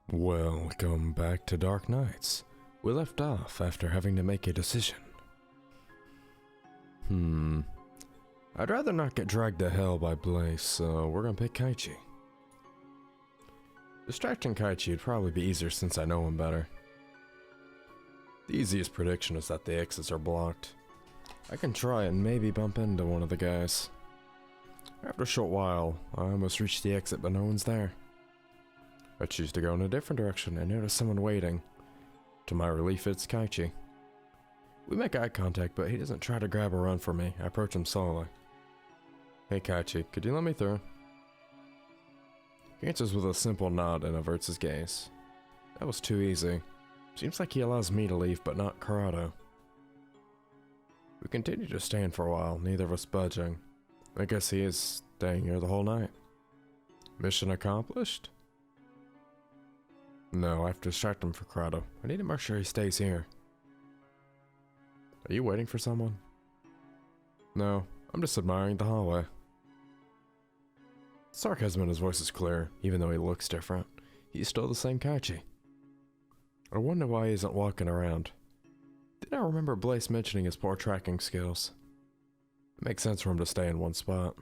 Welcome back to Dark Knights. We left off after having to make a decision. I'd rather not get dragged to hell by Blaze, so we're gonna pick Kaichi. Distracting Kaichi would probably be easier since I know him better. The easiest prediction is that the exits are blocked. I can try and maybe bump into one of the guys. After a short while, I almost reached the exit but no one's there. I choose to go in a different direction and notice someone waiting. To my relief, it's Kaichi. We make eye contact, but he doesn't try to grab or run for me. I approach him slowly. Hey Kaichi, could you let me through? He answers with a simple nod and averts his gaze. That was too easy. Seems like he allows me to leave, but not Corrado. We continue to stand for a while, neither of us budging. I guess he is staying here the whole night. Mission accomplished? No, I have to distract him for Corrado. I need to make sure he stays here. Are you waiting for someone? No, I'm just admiring the hallway. Sarcasm in his voice is clear, even though he looks different. He's still the same Kaichi. I wonder why he isn't walking around. Did I remember Blaze mentioning his poor tracking skills? It makes sense for him to stay in one spot.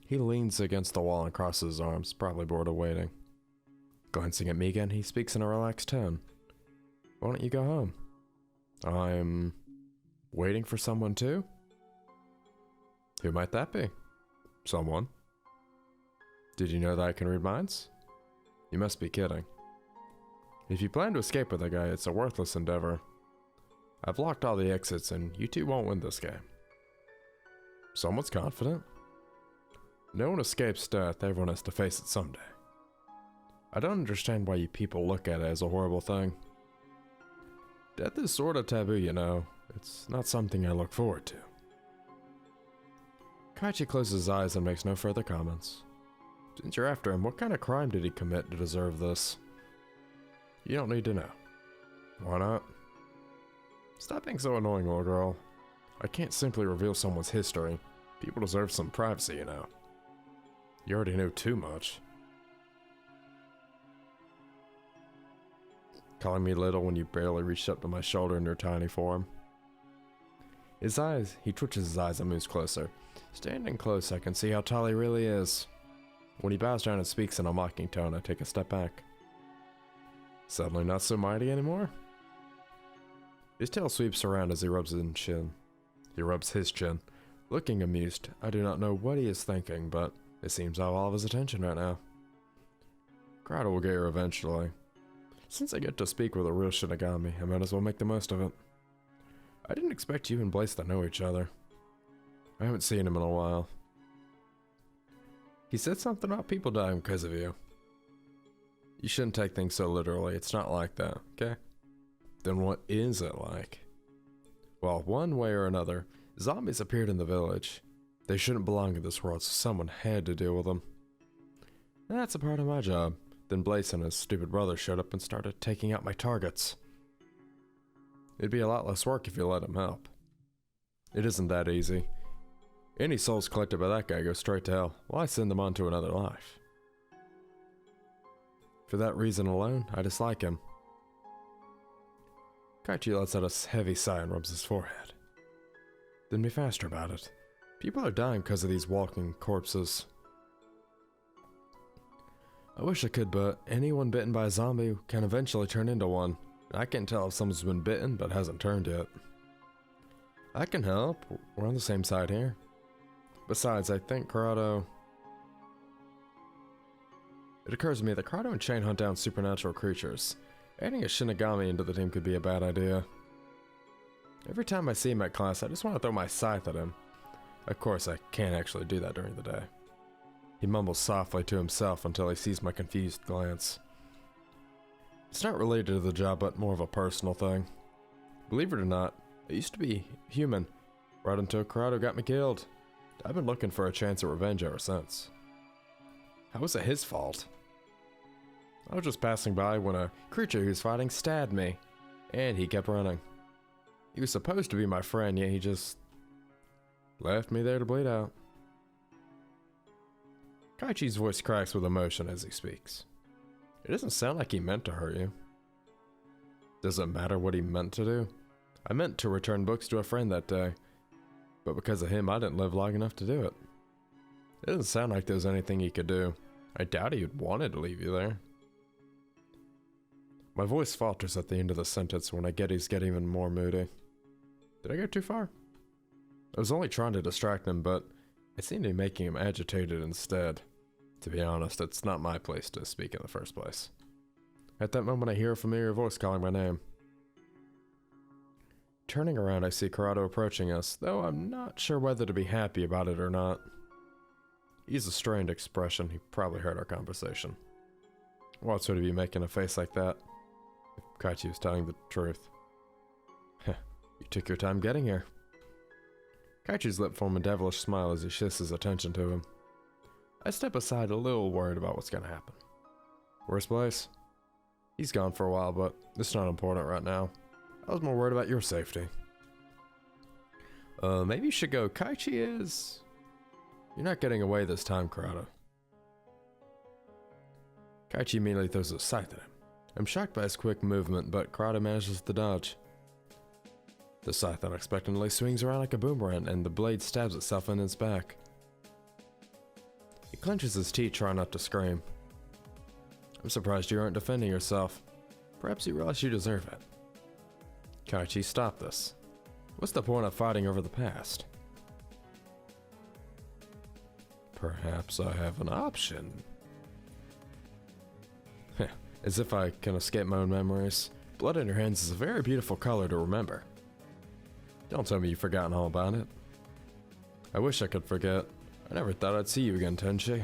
He leans against the wall and crosses his arms, probably bored of waiting. Glancing at me again, he speaks in a relaxed tone. Why don't you go home? I'm waiting for someone too? Who might that be? Someone. Did you know that I can read minds? You must be kidding. If you plan to escape with a guy, it's a worthless endeavor. I've locked all the exits and you two won't win this game. Someone's confident. No one escapes death, everyone has to face it someday. I don't understand why you people look at it as a horrible thing. Death is sort of taboo, you know. It's not something I look forward to. Kaichi closes his eyes and makes no further comments. Since you're after him, what kind of crime did he commit to deserve this? You don't need to know. Why not? Stop being so annoying, little girl. I can't simply reveal someone's history. People deserve some privacy, you know. You already know too much. Calling me little when you barely reached up to my shoulder in your tiny form. He twitches his eyes and moves closer. Standing close, I can see how tall he really is. When he bows down and speaks in a mocking tone, I take a step back. Suddenly not so mighty anymore? His tail sweeps around as he rubs his chin. Looking amused. I do not know what he is thinking, but it seems I have all of his attention right now. Corrado will get here eventually. Since I get to speak with a real Shinigami, I might as well make the most of it. I didn't expect you and Blaze to know each other. I haven't seen him in a while. He said something about people dying because of you. You shouldn't take things so literally, it's not like that, okay? Then what is it like? Well, one way or another, zombies appeared in the village. They shouldn't belong in this world, so someone had to deal with them. That's a part of my job. Then Blaze and his stupid brother showed up and started taking out my targets. It'd be a lot less work if you let him help. It isn't that easy. Any souls collected by that guy go straight to hell. Why send them on to another life? For that reason alone, I dislike him. Kaichi lets out a heavy sigh and rubs his forehead. Then be faster about it. People are dying because of these walking corpses. I wish I could, but anyone bitten by a zombie can eventually turn into one. I can't tell if someone's been bitten but hasn't turned yet. I can help. We're on the same side here. Besides, I think Corrado... It occurs to me that Corrado and Chain hunt down supernatural creatures. Adding a Shinigami into the team could be a bad idea. Every time I see him at class, I just want to throw my scythe at him. Of course, I can't actually do that during the day. He mumbles softly to himself until he sees my confused glance. It's not related to the job, but more of a personal thing. Believe it or not, I used to be human, right until Corrado got me killed. I've been looking for a chance at revenge ever since. How is it his fault? I was just passing by when a creature he was fighting stabbed me, and he kept running. He was supposed to be my friend, yet he just left me there to bleed out. Kaichi's voice cracks with emotion as he speaks. It doesn't sound like he meant to hurt you. Does it matter what he meant to do? I meant to return books to a friend that day, but because of him, I didn't live long enough to do it. It doesn't sound like there was anything he could do. I doubt he wanted to leave you there. My voice falters at the end of the sentence when he's getting even more moody. Did I go too far? I was only trying to distract him, but it seemed to be making him agitated instead. To be honest, it's not my place to speak in the first place. At that moment, I hear a familiar voice calling my name. Turning around, I see Corrado approaching us, though I'm not sure whether to be happy about it or not. He has a strained expression. He probably heard our conversation. Why would he be making a face like that? If Kaichi was telling the truth. Heh, you took your time getting here. Kaichi's lip form a devilish smile as he shifts his attention to him. I step aside a little worried about what's gonna happen. Where's Blaze? He's gone for a while, but it's not important right now. I was more worried about your safety. Maybe you should go. Kaichi is... You're not getting away this time, Corrado. Kaichi immediately throws a scythe at him. I'm shocked by his quick movement, but Corrado manages to dodge. The scythe unexpectedly swings around like a boomerang, and the blade stabs itself in his back. He clenches his teeth, trying not to scream. I'm surprised you aren't defending yourself. Perhaps you realize you deserve it. Kaichi, stop this. What's the point of fighting over the past? Perhaps I have an option. As if I can escape my own memories. Blood in your hands is a very beautiful color to remember. Don't tell me you've forgotten all about it. I wish I could forget. I never thought I'd see you again, Tenchi.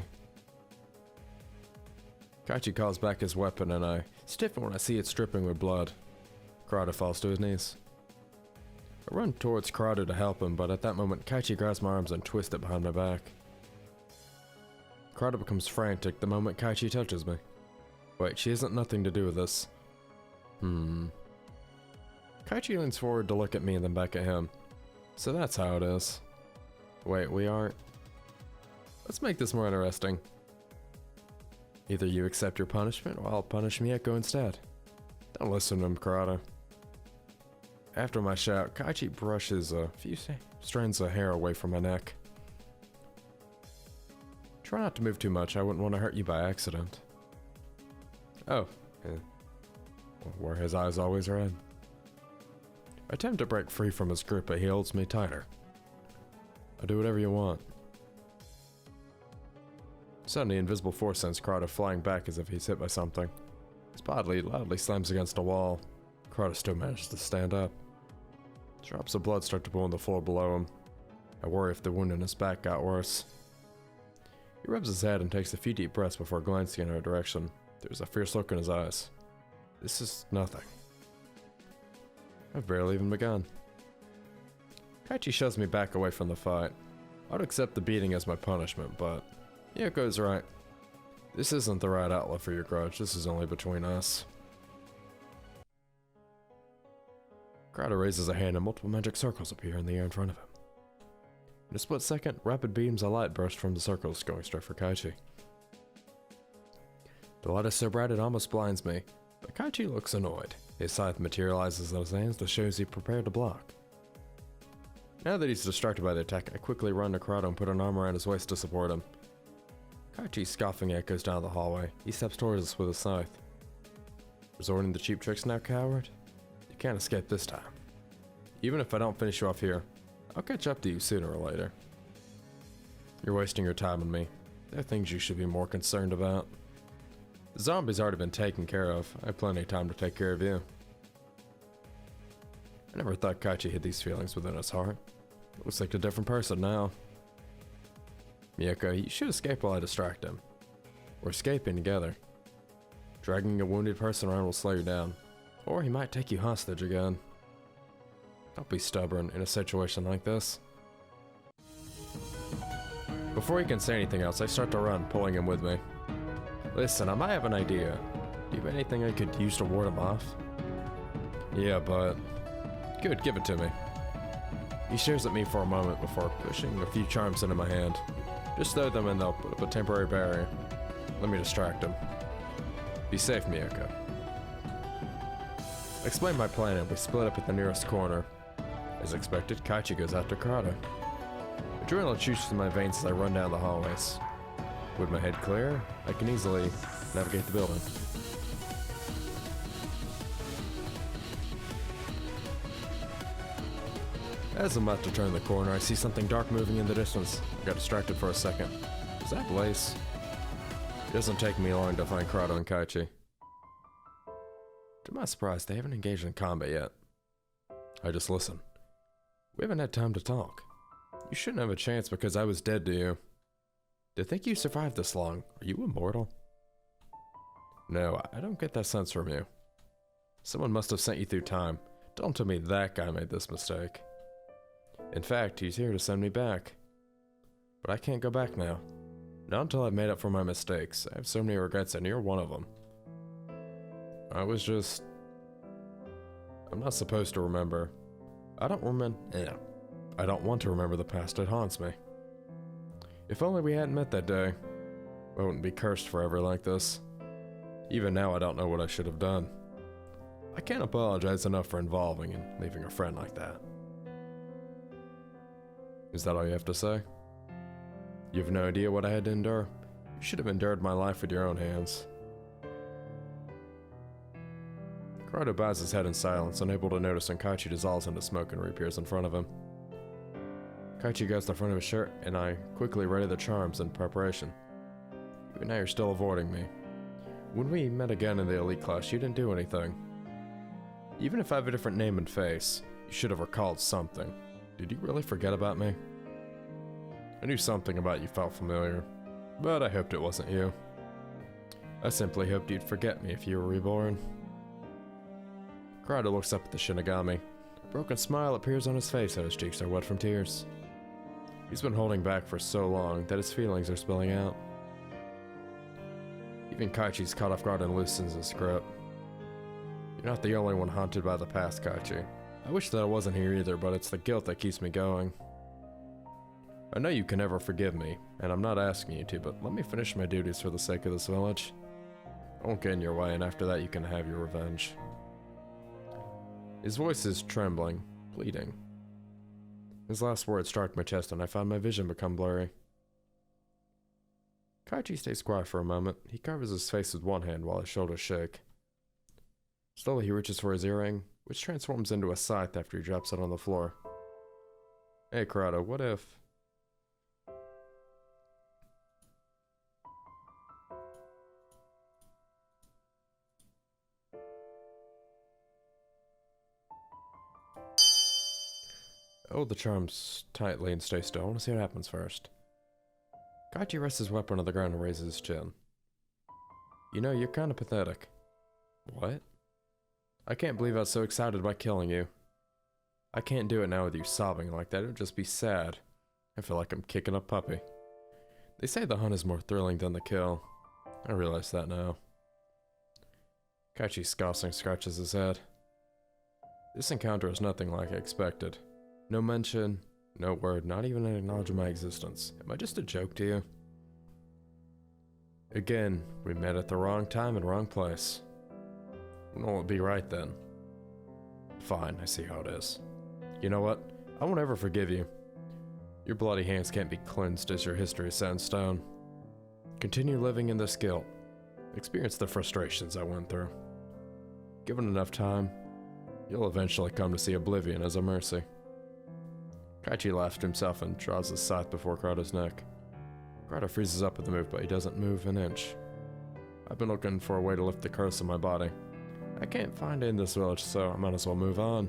Kaichi calls back his weapon and I stiffen when I see it dripping with blood. Corrado falls to his knees. I run towards Corrado to help him, but at that moment Kaichi grabs my arms and twists it behind my back. Corrado becomes frantic the moment Kaichi touches me. Wait, she hasn't nothing to do with this. Kaichi leans forward to look at me and then back at him. So that's how it is. Wait, we aren't... Let's make this more interesting. Either you accept your punishment, or I'll punish Miyako instead. Don't listen to him, Corrado. After my shout, Kaichi brushes a few strands of hair away from my neck. Try not to move too much, I wouldn't want to hurt you by accident. Oh, where his eyes always red. I attempt to break free from his grip, but he holds me tighter. I'll do whatever you want. Suddenly, invisible force sends Corrado flying back as if he's hit by something. His body loudly slams against a wall. Corrado still manages to stand up. Drops of blood start to pool on the floor below him. I worry if the wound in his back got worse. He rubs his head and takes a few deep breaths before glancing in our direction. There's a fierce look in his eyes. This is nothing. I've barely even begun. Kaichi shoves me back away from the fight. I would accept the beating as my punishment, but Miyako's right. This isn't the right outlet for your grudge. This is only between us. Corrado raises a hand and multiple magic circles appear in the air in front of him. In a split second, rapid beams of light burst from the circles, going straight for Kaichi. The light is so bright it almost blinds me, but Kaichi looks annoyed. His scythe materializes in his hands to show he's prepared to block. Now that he's distracted by the attack, I quickly run to Corrado and put an arm around his waist to support him. Kaichi's scoffing echoes down the hallway. He steps towards us with a scythe. Resorting to cheap tricks now, coward? You can't escape this time. Even if I don't finish you off here, I'll catch up to you sooner or later. You're wasting your time on me. There are things you should be more concerned about. The zombie's already been taken care of. I have plenty of time to take care of you. I never thought Kaichi hid these feelings within his heart. Looks like a different person now. Miyako, you should escape while I distract him. We're escaping together. Dragging a wounded person around will slow you down. Or he might take you hostage again. Don't be stubborn in a situation like this. Before he can say anything else, I start to run, pulling him with me. Listen, I might have an idea. Do you have anything I could use to ward him off? Yeah, but... Good, give it to me. He stares at me for a moment before pushing a few charms into my hand. Just throw them and they'll put up a temporary barrier. Let me distract him. Be safe, Miyako. I explain my plan and we split up at the nearest corner. As expected, Kaichi goes after Kurata. Adrenaline shoots through my veins as I run down the hallways. With my head clear, I can easily navigate the building. As I'm about to turn the corner, I see something dark moving in the distance. I got distracted for a second. Is that Blaze? It doesn't take me long to find Kurata and Kaichi. To my surprise, they haven't engaged in combat yet. I just listen. We haven't had time to talk. You shouldn't have a chance because I was dead to you. To think you survived this long, are you immortal? No, I don't get that sense from you. Someone must have sent you through time. Don't tell me that guy made this mistake. In fact, he's here to send me back. But I can't go back now. Not until I've made up for my mistakes. I have so many regrets and you're one of them. I'm not supposed to remember. I don't want to remember the past. It haunts me. If only we hadn't met that day, I wouldn't be cursed forever like this. Even now, I don't know what I should have done. I can't apologize enough for involving and leaving a friend like that. Is that all you have to say? You have no idea what I had to endure? You should have endured my life with your own hands. Kurata bows his head in silence, unable to notice when Kaichi dissolves into smoke and reappears in front of him. Kaichi grabs the front of his shirt, and I quickly ready the charms in preparation. Even now you're still avoiding me. When we met again in the elite class, you didn't do anything. Even if I have a different name and face, you should have recalled something. Did you really forget about me? I knew something about you felt familiar, but I hoped it wasn't you. I simply hoped you'd forget me if you were reborn. Kurata looks up at the Shinigami. A broken smile appears on his face and his cheeks are wet from tears. He's been holding back for so long that his feelings are spilling out. Even Kaichi's caught off guard and loosens his grip. You're not the only one haunted by the past, Kaichi. I wish that I wasn't here either, but it's the guilt that keeps me going. I know you can never forgive me, and I'm not asking you to, but let me finish my duties for the sake of this village. I won't get in your way, and after that you can have your revenge. His voice is trembling, pleading. His last words struck my chest, and I found my vision become blurry. Kaichi stays quiet for a moment. He covers his face with one hand while his shoulders shake. Slowly he reaches for his earring, which transforms into a scythe after he drops it on the floor. Hey Kurata, what if... Hold the charms tightly and stay still. I want to see what happens first. Kaichi rests his weapon on the ground and raises his chin. You know, you're kind of pathetic. What? I can't believe I was so excited by killing you. I can't do it now with you sobbing like that. It would just be sad. I feel like I'm kicking a puppy. They say the hunt is more thrilling than the kill. I realize that now. Kaichi scoffs and scratches his head. This encounter is nothing like I expected. No mention, no word, not even an acknowledgement of my existence. Am I just a joke to you? Again, we met at the wrong time and wrong place. When will it be right then? Fine, I see how it is. You know what? I won't ever forgive you. Your bloody hands can't be cleansed as your history is set in stone. Continue living in this guilt. Experience the frustrations I went through. Given enough time, you'll eventually come to see oblivion as a mercy. Kaichi laughs to himself and draws his scythe before Kurata's neck. Kurata freezes up at the move, but he doesn't move an inch. I've been looking for a way to lift the curse on my body. I can't find it in this village, so I might as well move on.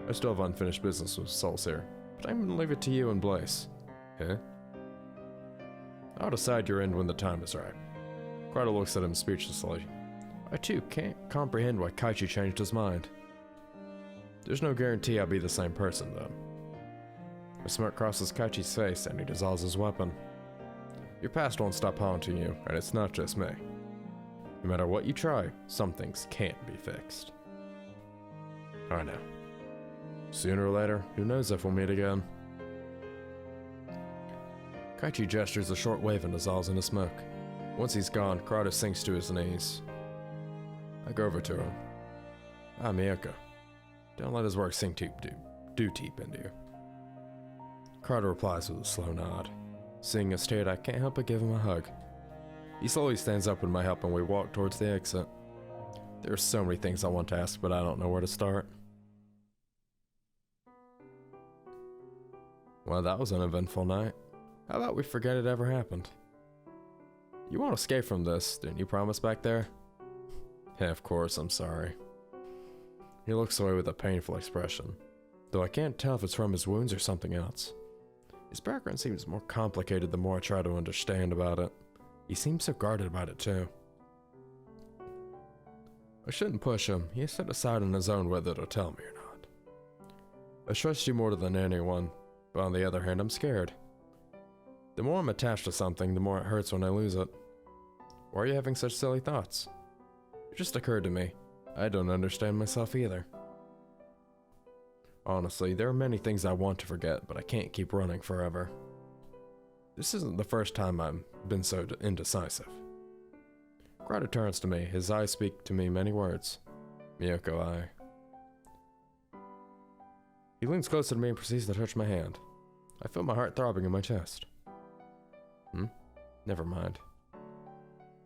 I still have unfinished business with Souls here, but I'm gonna leave it to you and Blaze. Huh? I'll decide your end when the time is right. Kurata looks at him speechlessly. I too can't comprehend why Kaichi changed his mind. There's no guarantee I'll be the same person, though. A smirk crosses Kaichi's face and he dissolves his weapon. Your past won't stop haunting you, and it's not just me. No matter what you try, some things can't be fixed. I know. Sooner or later, who knows if we'll meet again. Kaichi gestures a short wave and dissolves into smoke. Once he's gone, Crowder sinks to his knees. I go over to him. Ah, Miyoko. Don't let his work sink too deep into you. Crowder replies with a slow nod. Seeing his state, I can't help but give him a hug. He slowly stands up with my help and we walk towards the exit. There are so many things I want to ask, but I don't know where to start. Well, that was an eventful night. How about we forget it ever happened? You won't escape from this, didn't you promise back there? Yeah, of course, I'm sorry. He looks away with a painful expression, though I can't tell if it's from his wounds or something else. His background seems more complicated the more I try to understand about it. He seems so guarded about it too. I shouldn't push him. He has to decide on his own whether to tell me or not. I trust you more than anyone, but on the other hand, I'm scared. The more I'm attached to something, the more it hurts when I lose it. Why are you having such silly thoughts? It just occurred to me. I don't understand myself either. Honestly, there are many things I want to forget, but I can't keep running forever. This isn't the first time I've been so indecisive. Crowder turns to me. His eyes speak to me many words. Miyoko, I... He leans closer to me and proceeds to touch my hand. I feel my heart throbbing in my chest. Never mind.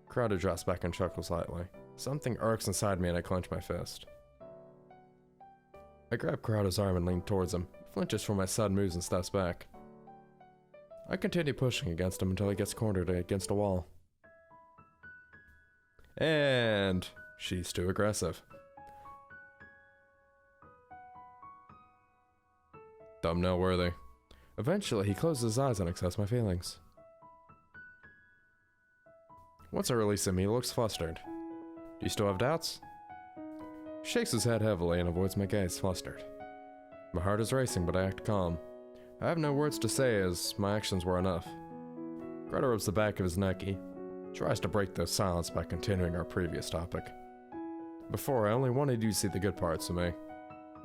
Crowder drops back and chuckles lightly. Something irks inside me and I clench my fist. I grab Crowder's arm and lean towards him. He flinches from my sudden moves and steps back. I continue pushing against him until he gets cornered against a wall. And she's too aggressive. Thumbnail worthy. Eventually, he closes his eyes and accepts my feelings. Once I release him, he looks flustered. Do you still have doubts? He shakes his head heavily and avoids my gaze, flustered. My heart is racing, but I act calm. I have no words to say as my actions were enough. Crowder rubs the back of his neck. He tries to break the silence by continuing our previous topic. Before, I only wanted you to see the good parts of me.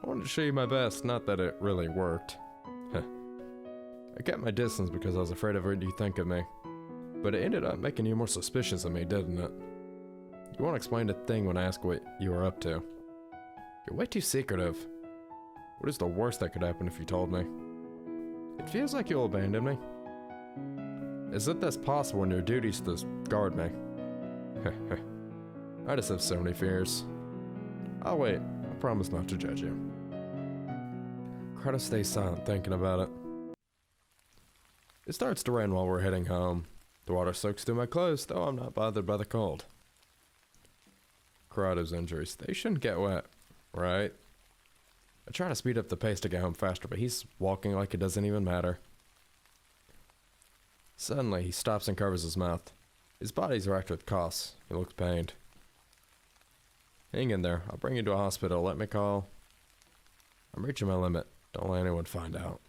I wanted to show you my best, not that it really worked. I kept my distance because I was afraid of what you think of me. But it ended up making you more suspicious of me, didn't it? You won't explain a thing when I ask what you are up to. You're way too secretive. What is the worst that could happen if you told me? It feels like you'll abandon me. Is it this possible when your duty's to guard me? I just have so many fears. I'll wait. I promise not to judge you. Crowder stays silent, thinking about it. It starts to rain while we're heading home. The water soaks through my clothes, though I'm not bothered by the cold. Crowder's injuries, they shouldn't get wet, right? I try to speed up the pace to get home faster, but he's walking like it doesn't even matter. Suddenly, he stops and covers his mouth. His body's racked with coughs. He looks pained. Hang in there. I'll bring you to a hospital. Let me call. I'm reaching my limit. Don't let anyone find out.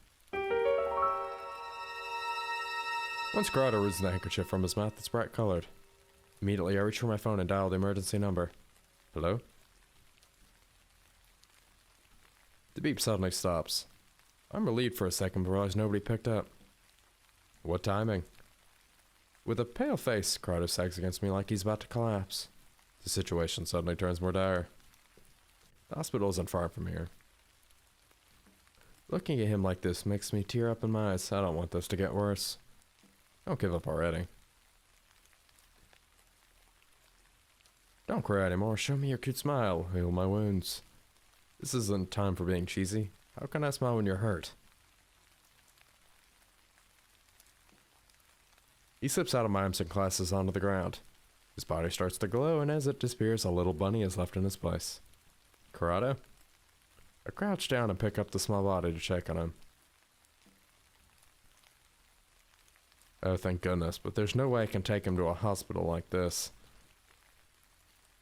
Once Crowder removes the handkerchief from his mouth, it's bright colored. Immediately, I reach for my phone and dial the emergency number. Hello? The beep suddenly stops. I'm relieved for a second, but realize nobody picked up. What timing? With a pale face, Crowder sags against me like he's about to collapse. The situation suddenly turns more dire. The hospital isn't far from here. Looking at him like this makes me tear up in my eyes. I don't want this to get worse. Don't give up already. Don't cry anymore. Show me your cute smile. Heal my wounds. This isn't time for being cheesy. How can I smile when you're hurt? He slips out of my arms and collapses onto the ground. His body starts to glow, and as it disappears, a little bunny is left in its place. Crowder? I crouch down and pick up the small body to check on him. Oh, thank goodness, but there's no way I can take him to a hospital like this.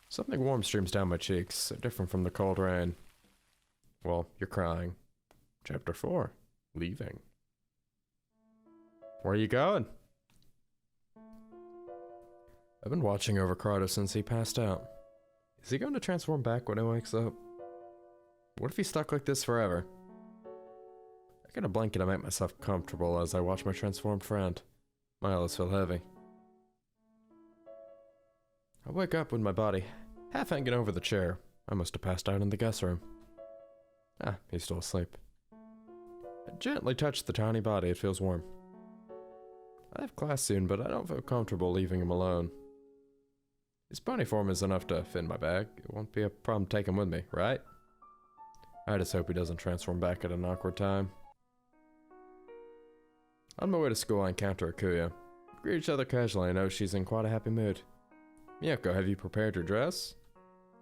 Something warm streams down my cheeks, so different from the cold rain. Well, you're crying. Chapter 4. Leaving. Where are you going? I've been watching over Crowder since he passed out. Is he going to transform back when he wakes up? What if he's stuck like this forever? I get a blanket to make myself comfortable as I watch my transformed friend. My eyelids feel heavy. I wake up with my body half hanging over the chair. I must have passed out in the guest room. Ah, he's still asleep. I gently touch the tiny body, it feels warm. I have class soon, but I don't feel comfortable leaving him alone. His pony form is enough to fit in my bag. It won't be a problem to take him with me, right? I just hope he doesn't transform back at an awkward time. On my way to school, I encounter Akuya. We greet each other casually. I know she's in quite a happy mood. Miyako, have you prepared your dress?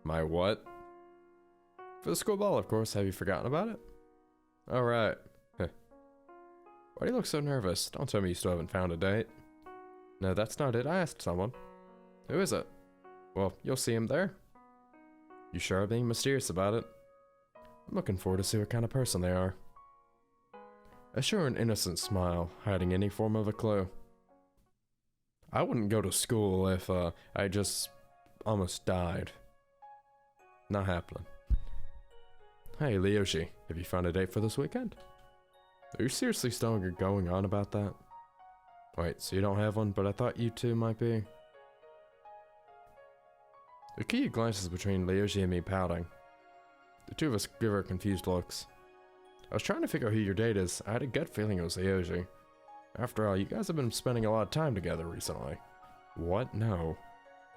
My what? For the school ball, of course. Have you forgotten about it? Alright. Why do you look so nervous? Don't tell me you still haven't found a date. No, that's not it. I asked someone. Who is it? Well, you'll see him there. You sure are being mysterious about it. I'm looking forward to see what kind of person they are. I show her an innocent smile, hiding any form of a clue. I wouldn't go to school if I just almost died. Not happening. Hey, Ryoshi, have you found a date for this weekend? Are you seriously still going on about that? Wait, so you don't have one, but I thought you two might be. Akuya glances between Ryoshi and me, pouting. The two of us give her confused looks. I was trying to figure out who your date is. I had a gut feeling it was Ryoshi. After all, you guys have been spending a lot of time together recently. What? No.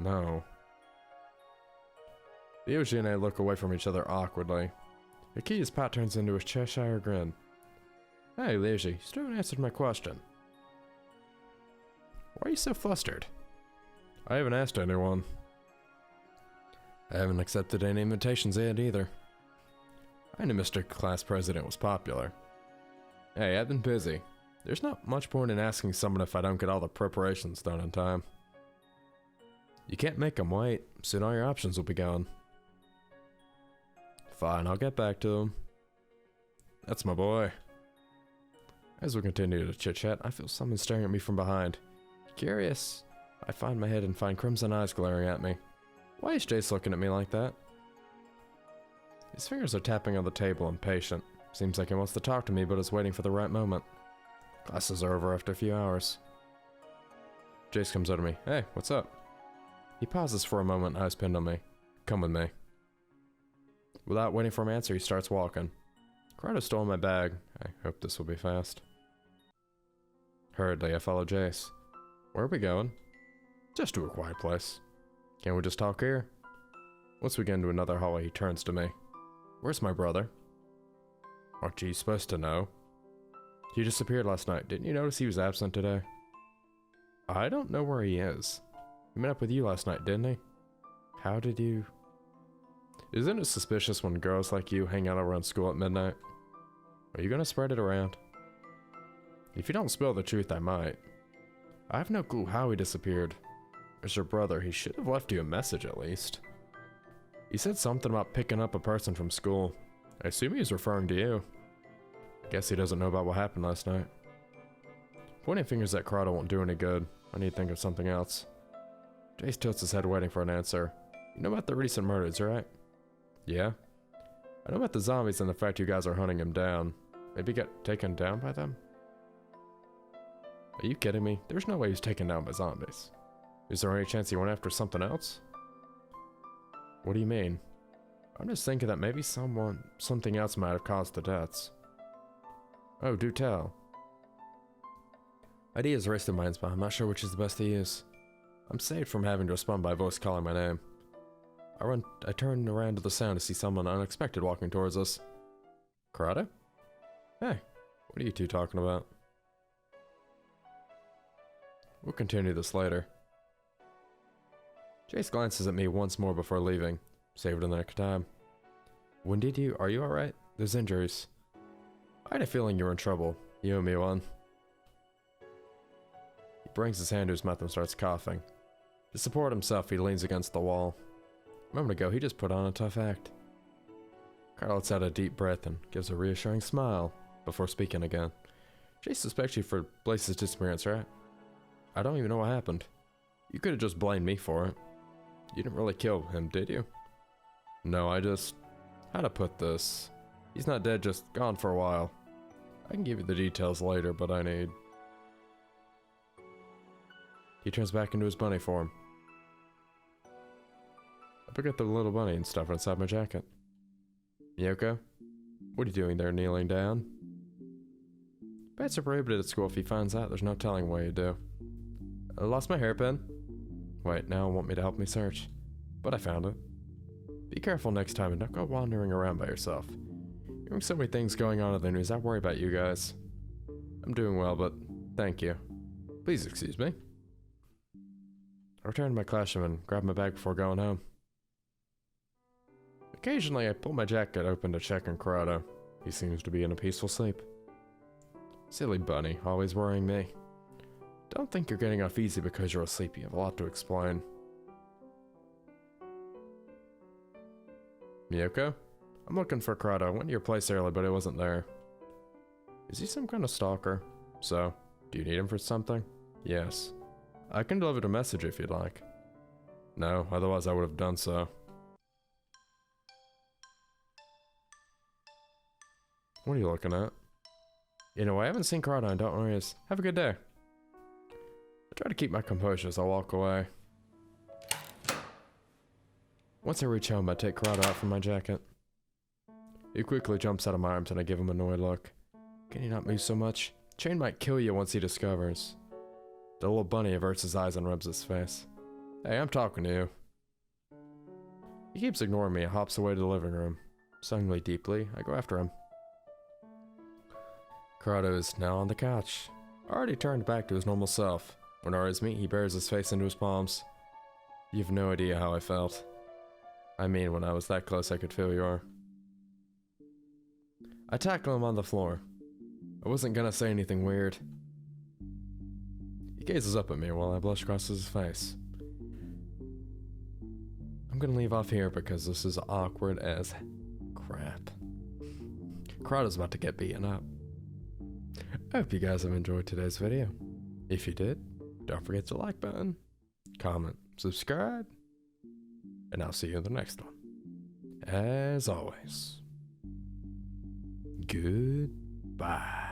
No. Ryoshi and I look away from each other awkwardly. Akuya's pout turns into a Cheshire grin. Hey, Ryoshi, you still haven't answered my question. Why are you so flustered? I haven't asked anyone. I haven't accepted any invitations yet either. I knew Mr. Class President was popular. Hey, I've been busy. There's not much point in asking someone if I don't get all the preparations done in time. You can't make them wait. Soon all your options will be gone. Fine, I'll get back to them. That's my boy. As we continue to chit-chat, I feel someone staring at me from behind. Curious, I find my head and find crimson eyes glaring at me. Why is Jace looking at me like that? His fingers are tapping on the table, impatient. Seems like he wants to talk to me, but is waiting for the right moment. Classes are over after a few hours. Jace comes over to me. Hey, what's up? He pauses for a moment, eyes pinned on me. Come with me. Without waiting for an answer, he starts walking. Corrado stole my bag. I hope this will be fast. Hurriedly, I follow Jace. Where are we going? Just to a quiet place. Can't we just talk here? Once we get into another hallway, he turns to me. Where's my brother? Aren't you supposed to know? He disappeared last night. Didn't you notice he was absent today? I don't know where he is. He met up with you last night, didn't he? How did you... Isn't it suspicious when girls like you hang out around school at midnight? Are you gonna spread it around? If you don't spill the truth, I might. I have no clue how he disappeared. As your brother, he should have left you a message at least. He said something about picking up a person from school. I assume he was referring to you. Guess he doesn't know about what happened last night. Pointing fingers at Corrado won't do any good. I need to think of something else. Jace tilts his head waiting for an answer. You know about the recent murders, right? Yeah? I know about the zombies and the fact you guys are hunting him down. Maybe get taken down by them? Are you kidding me? There's no way he's taken down by zombies. Is there any chance he went after something else? What do you mean? I'm just thinking that maybe something else might have caused the deaths. Oh, do tell. Ideas race through minds, but I'm not sure which is the best to use. I'm saved from having to respond by voice calling my name. I turn around to the sound to see someone unexpected walking towards us. Corrado? Hey, what are you two talking about? We'll continue this later. Jace glances at me once more before leaving. Saved in the next time. Are you alright? There's injuries. I had a feeling you were in trouble. You owe me one. He brings his hand to his mouth and starts coughing. To support himself, he leans against the wall. A moment ago, he just put on a tough act. Carl lets out a deep breath and gives a reassuring smile before speaking again. Jace suspects you for Blaze's disappearance, right? I don't even know what happened. You could have just blamed me for it. You didn't really kill him, did you? No, how to put this? He's not dead, just gone for a while. I can give you the details later, but I need... He turns back into his bunny form. I forgot the little bunny and stuff inside my jacket. Miyoko? What are you doing there, kneeling down? Pets are prohibited at school. If he finds out, there's no telling what he'd do. I lost my hairpin. Wait, now want me to help me search. But I found it. Be careful next time and don't go wandering around by yourself. Hearing so many things going on in the news, I worry about you guys. I'm doing well, but thank you. Please excuse me. I returned to my classroom and grabbed my bag before going home. Occasionally, I pull my jacket open to check on Corrado. He seems to be in a peaceful sleep. Silly bunny, always worrying me. Don't think you're getting off easy because you're asleep. You have a lot to explain. Miyoko? I'm looking for Corrado. I went to your place early, but he wasn't there. Is he some kind of stalker? So, do you need him for something? Yes. I can deliver a message if you'd like. No, otherwise I would have done so. What are you looking at? You know, I haven't seen Corrado and don't worry. Have a good day. I try to keep my composure as I walk away. Once I reach home, I take Corrado out from my jacket. He quickly jumps out of my arms and I give him an annoyed look. Can you not move so much? Chain might kill you once he discovers. The little bunny averts his eyes and rubs his face. Hey, I'm talking to you. He keeps ignoring me and hops away to the living room. Suddenly, deeply, I go after him. Corrado is now on the couch, already turned back to his normal self. When I raise me, he buries his face into his palms. You have no idea how I felt. I mean, when I was that close, I could feel your... I tackle him on the floor. I wasn't gonna say anything weird. He gazes up at me while I blush across his face. I'm gonna leave off here because this is awkward as crap. Corrado's about to get beaten up. I hope you guys have enjoyed today's video. If you did, don't forget the like button, comment, subscribe, and I'll see you in the next one. As always, goodbye.